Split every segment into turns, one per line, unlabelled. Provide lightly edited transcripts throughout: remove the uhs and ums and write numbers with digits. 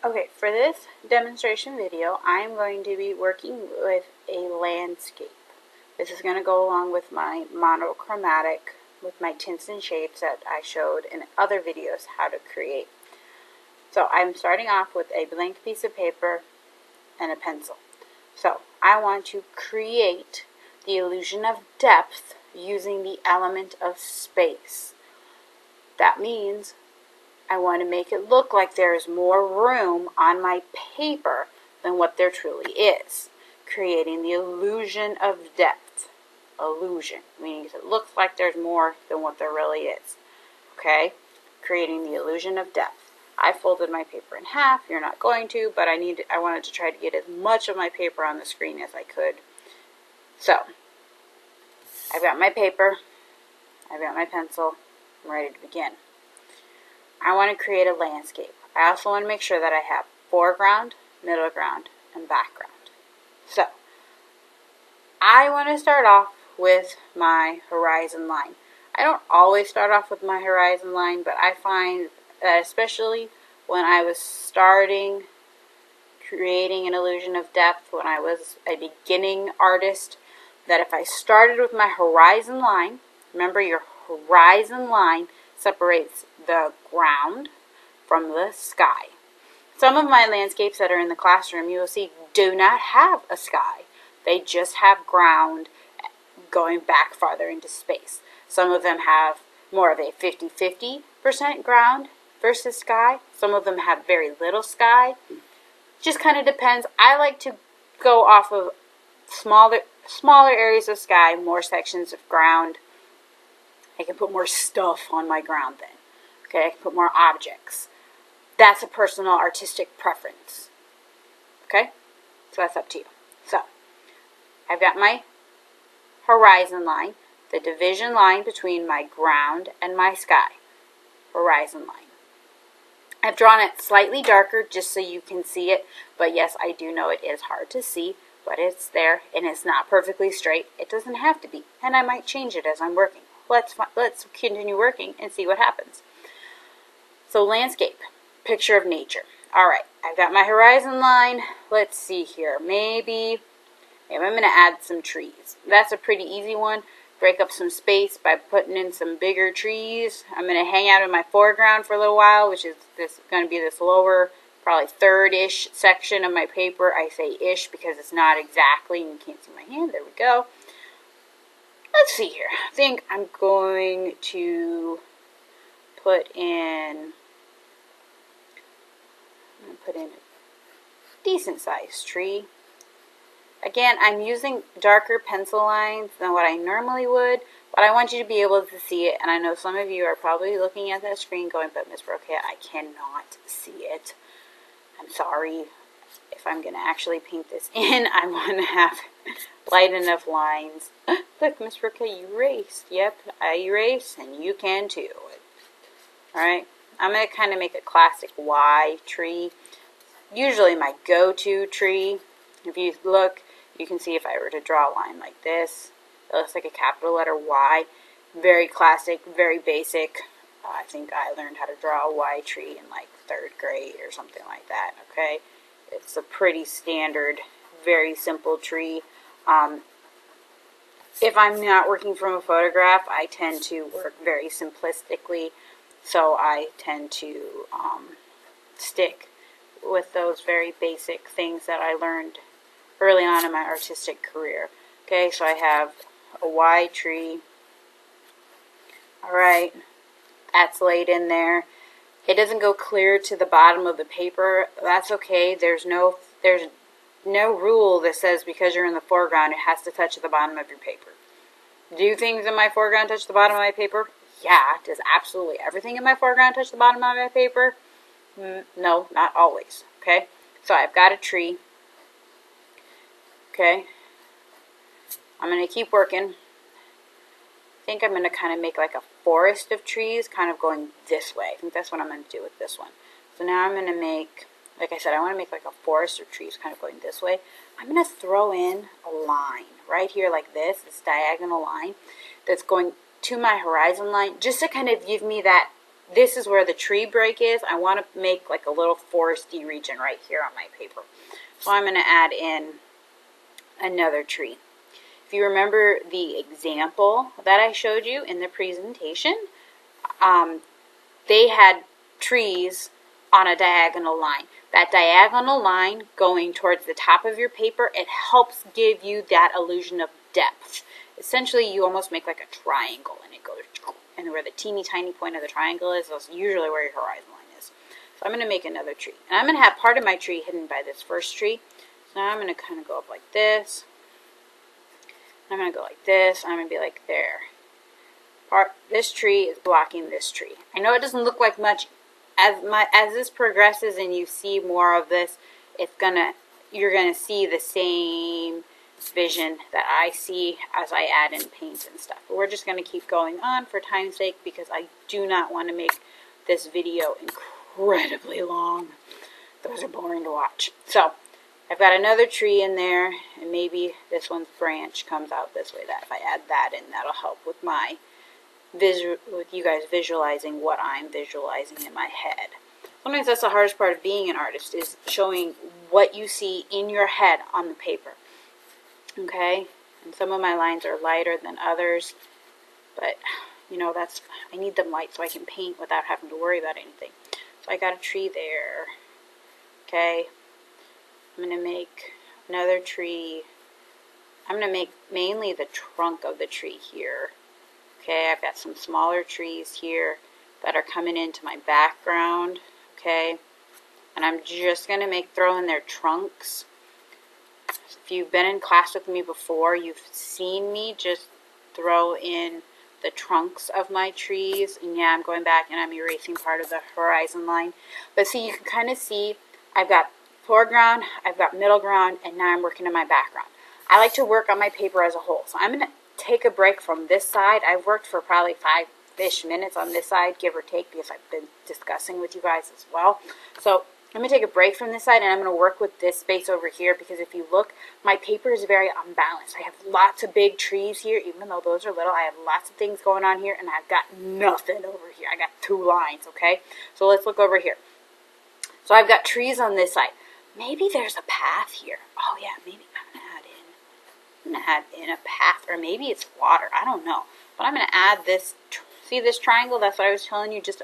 Okay, for this demonstration video, I'm going to be working with a landscape. This is going to go along with my monochromatic, with my tints and shapes that I showed in other videos how to create. So I'm starting off with a blank piece of paper and a pencil. So I want to create the illusion of depth using the element of space. That means I want to make it look like there is more room on my paper than what there truly is, creating the illusion of depth. Illusion, meaning it looks like there's more than what there really is. Okay? Creating the illusion of depth. I folded my paper in half. You're not going to, but I wanted to try to get as much of my paper on the screen as I could. So, I've got my paper. I've got my pencil. I'm ready to begin. I want to create a landscape. I also want to make sure that I have foreground, middle ground, and background. So, I want to start off with my horizon line. I don't always start off with my horizon line, but I find that especially when I was starting creating an illusion of depth, when I was a beginning artist, that if I started with my horizon line, remember your horizon line separates the ground from the sky. Some of my landscapes that are in the classroom, you will see, do not have a sky. They just have ground going back farther into space. Some of them have more of a 50-50% ground versus sky. Some of them have very little sky. Just kind of depends. I like to go off of smaller areas of sky, more sections of ground. I can put more stuff on my ground then. Okay, I can put more objects. That's a personal artistic preference. Okay, so that's up to you. So, I've got my horizon line, the division line between my ground and my sky. Horizon line. I've drawn it slightly darker just so you can see it, but yes, I do know it is hard to see, but it's there, and it's not perfectly straight. It doesn't have to be, and I might change it as I'm working. Let's continue working and see what happens. So landscape, picture of nature. All right, I've got my horizon line. Let's see here. Maybe I'm going to add some trees. That's a pretty easy one. Break up some space by putting in some bigger trees. I'm going to hang out in my foreground for a little while, which is going to be this lower, probably third-ish section of my paper. I say ish because it's not exactly, and you can't see my hand. There we go. Let's see here. I think I'm going to put in a decent sized tree. Again, I'm using darker pencil lines than what I normally would, but I want you to be able to see it, and I know some of you are probably looking at that screen going, but Ms. Broquet, I cannot see it. I'm sorry. If I'm going to actually paint this in, I want to have light enough lines. Look, Ms. Broquet, you erased. Yep, I erased, and you can too. Alright, I'm going to kind of make a classic Y tree. Usually my go-to tree. If you look, you can see if I were to draw a line like this, it looks like a capital letter Y. Very classic, very basic. I think I learned how to draw a Y tree in like 3rd grade or something like that, okay? It's a pretty standard, very simple tree. If I'm not working from a photograph, I tend to work very simplistically, so I tend to stick with those very basic things that I learned early on in my artistic career. Okay, so I have a Y tree. Alright, that's laid in there. It doesn't go clear to the bottom of the paper. That's okay. There's no rule that says because you're in the foreground it has to touch the bottom of your paper. Do things in my foreground touch the bottom of my paper? Yeah. Does absolutely everything in my foreground touch the bottom of my paper? No, not always. Okay, so I've got a tree. Okay, I'm going to keep working. I think I'm going to kind of make like a forest of trees kind of going this way. I think that's what I'm going to do with this one. So now I'm going to make, like I said, I want to make like a forest of trees kind of going this way. I'm going to throw in a line right here like this diagonal line that's going to my horizon line just to kind of give me that this is where the tree break is. I want to make like a little foresty region right here on my paper. So I'm going to add in another tree. If you remember the example that I showed you in the presentation, they had trees on a diagonal line. That diagonal line going towards the top of your paper, it helps give you that illusion of depth. Essentially, you almost make like a triangle, and it goes, and where the teeny tiny point of the triangle is, that's usually where your horizon line is. So I'm going to make another tree. And I'm going to have part of my tree hidden by this first tree. So now I'm going to kind of go up like this. I'm going to go like this. I'm going to be like there. This tree is blocking this tree. I know it doesn't look like much. As this progresses and you see more of this, you're gonna see the same vision that I see as I add in paint and stuff. But we're just gonna keep going on for time's sake because I do not want to make this video incredibly long. Those are boring to watch. So I've got another tree in there, and maybe this one's branch comes out this way. That if I add that in, that'll help with with you guys visualizing what I'm visualizing in my head. Sometimes that's the hardest part of being an artist, is showing what you see in your head on the paper. Okay? And some of my lines are lighter than others, but you know, I need them light so I can paint without having to worry about anything. So I got a tree there. Okay? I'm going to make another tree. I'm going to make mainly the trunk of the tree here. Okay, I've got some smaller trees here that are coming into my background, okay, and I'm just going to throw in their trunks. If you've been in class with me before, you've seen me just throw in the trunks of my trees, and yeah, I'm going back and I'm erasing part of the horizon line, but see, you can kind of see I've got foreground, I've got middle ground, and now I'm working in my background. I like to work on my paper as a whole, so I'm going to take a break from this side. I've worked for probably 5-ish minutes on this side, give or take, because I've been discussing with you guys as well. So I'm going to take a break from this side, and I'm going to work with this space over here, because if you look, my paper is very unbalanced. I have lots of big trees here, even though those are little. I have lots of things going on here, and I've got nothing over here. I got 2 lines, okay? So let's look over here. So I've got trees on this side. Maybe there's a path here. Oh yeah, maybe I'm going to add in a path, or maybe it's water. I don't know. But I'm going to add this. See this triangle? That's what I was telling you just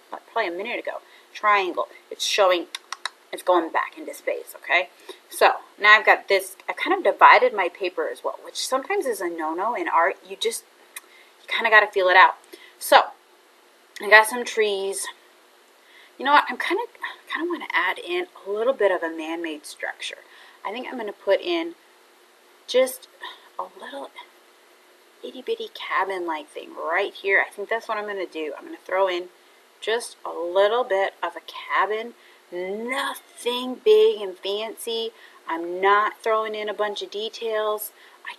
probably a minute ago. Triangle. It's showing, it's going back into space, okay? So now I've got this. I've kind of divided my paper as well, which sometimes is a no-no in art. You kind of got to feel it out. So I got some trees. You know what? I kind of want to add in a little bit of a man-made structure. I think I'm going to put in just a little itty-bitty cabin-like thing right here. I think that's what I'm going to do. I'm going to throw in just a little bit of a cabin. Nothing big and fancy. I'm not throwing in a bunch of details. I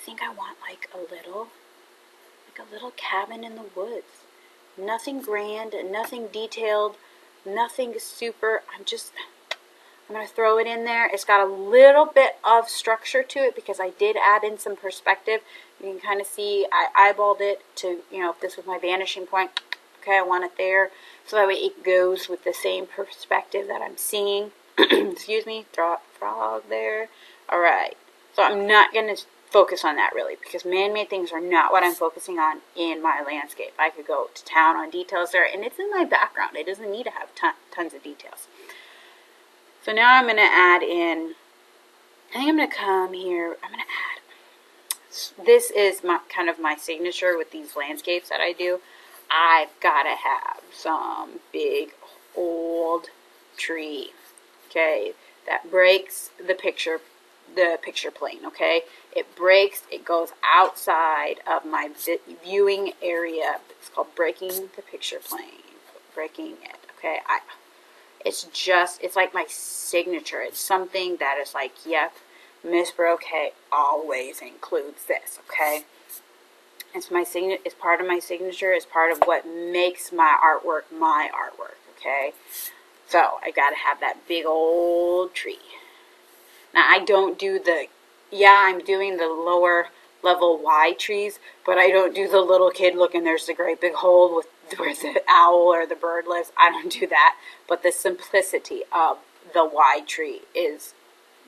think I want like a little cabin in the woods. Nothing grand, nothing detailed, nothing super. I'm going to throw it in there. It's got a little bit of structure to it because I did add in some perspective. You can kind of see I eyeballed it to, if this was my vanishing point, okay, I want it there. So that way it goes with the same perspective that I'm seeing. Excuse me, frog there. All right. So I'm not going to focus on that really because man-made things are not what I'm focusing on in my landscape. I could go to town on details there, and it's in my background. It doesn't need to have tons of details. So now I'm going to add in, I think I'm going to come here, I'm going to add, this is kind of my signature with these landscapes that I do. I've got to have some big old tree, okay, that breaks the picture plane, okay. It breaks, it goes outside of my viewing area. It's called breaking the picture plane, breaking it, okay. It's like my signature. It's something that is like, yep, Miss Broquet always includes this, okay? It's part of my signature. It's part of what makes my artwork, okay? So I gotta have that big old tree. Now I don't do I'm doing the lower level Y trees, but I don't do the little kid looking, there's the great big hole with where the owl or the bird lives. I don't do that. But the simplicity of the wide tree is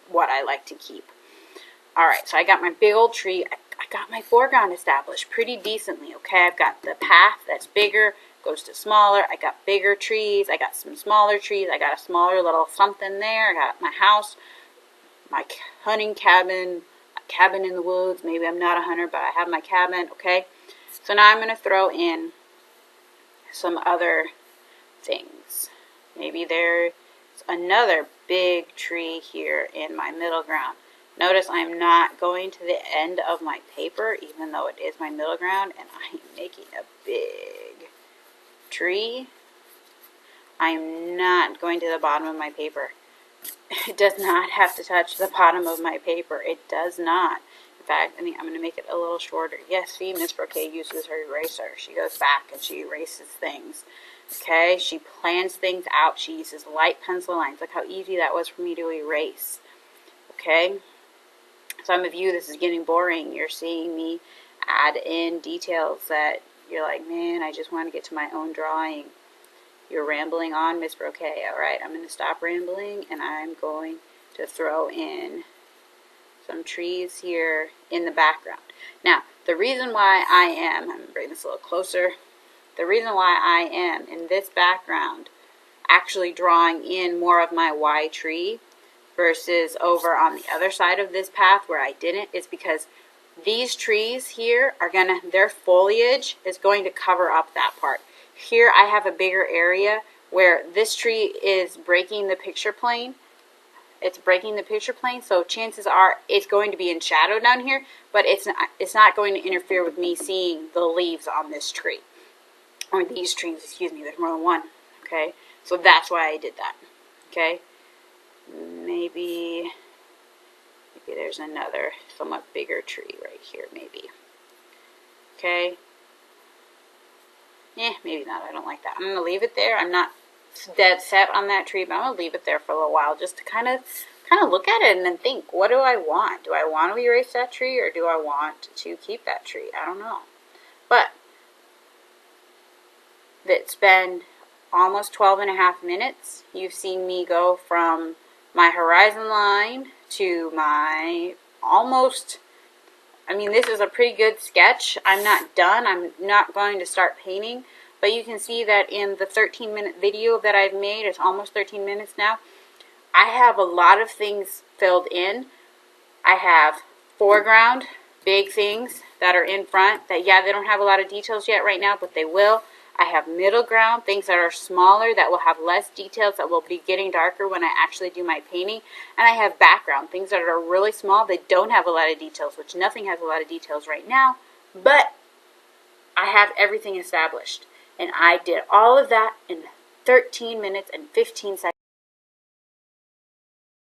what I like to keep. Alright, so I got my big old tree. I got my foreground established pretty decently, okay? I've got the path that's bigger, goes to smaller. I got bigger trees. I got some smaller trees. I got a smaller little something there. I got my house, my hunting cabin, a cabin in the woods. Maybe I'm not a hunter, but I have my cabin, okay? So now I'm going to throw in some other things. Maybe there's another big tree here in my middle ground. Notice I'm not going to the end of my paper, even though it is my middle ground, and I am making a big tree. I am not going to the bottom of my paper. It does not have to touch the bottom of my paper. It does not. In fact, I think I'm going to make it a little shorter. Yes, see, Miss Brocade uses her eraser. She goes back and she erases things. Okay, she plans things out. She uses light pencil lines. Look how easy that was for me to erase. Okay. Some of you, this is getting boring. You're seeing me add in details that you're like, man, I just want to get to my own drawing. You're rambling on, Miss Brocade. Alright, I'm going to stop rambling and I'm going to throw in some trees here in the background. Now, the reason why I'm going to bring this a little closer. The reason why I am in this background actually drawing in more of my Y tree versus over on the other side of this path where I didn't, is because these trees here are their foliage is going to cover up that part. Here I have a bigger area where this tree is breaking the picture plane. It's breaking the picture plane, so chances are it's going to be in shadow down here, but it's not going to interfere with me seeing the leaves on this tree. Or these trees, excuse me, there's more than one. Okay, so that's why I did that. Okay. Maybe there's another somewhat bigger tree right here, maybe. Okay. Maybe not. I don't like that. I'm going to leave it there. I'm not dead set on that tree, but I'm going to leave it there for a little while just to kind of look at it and then think, what do I want? Do I want to erase that tree or do I want to keep that tree? I don't know. But it's been almost 12.5 minutes. You've seen me go from my horizon line to my almost, this is a pretty good sketch. I'm not done. I'm not going to start painting, but you can see that in the 13-minute video that I've made, it's almost 13 minutes now, I have a lot of things filled in. I have foreground, big things that are in front that, yeah, they don't have a lot of details yet right now, but they will. I have middle ground, things that are smaller that will have less details, that will be getting darker when I actually do my painting. And I have background, things that are really small, they don't have a lot of details, which nothing has a lot of details right now. But I have everything established. And I did all of that in 13 minutes and 15 seconds.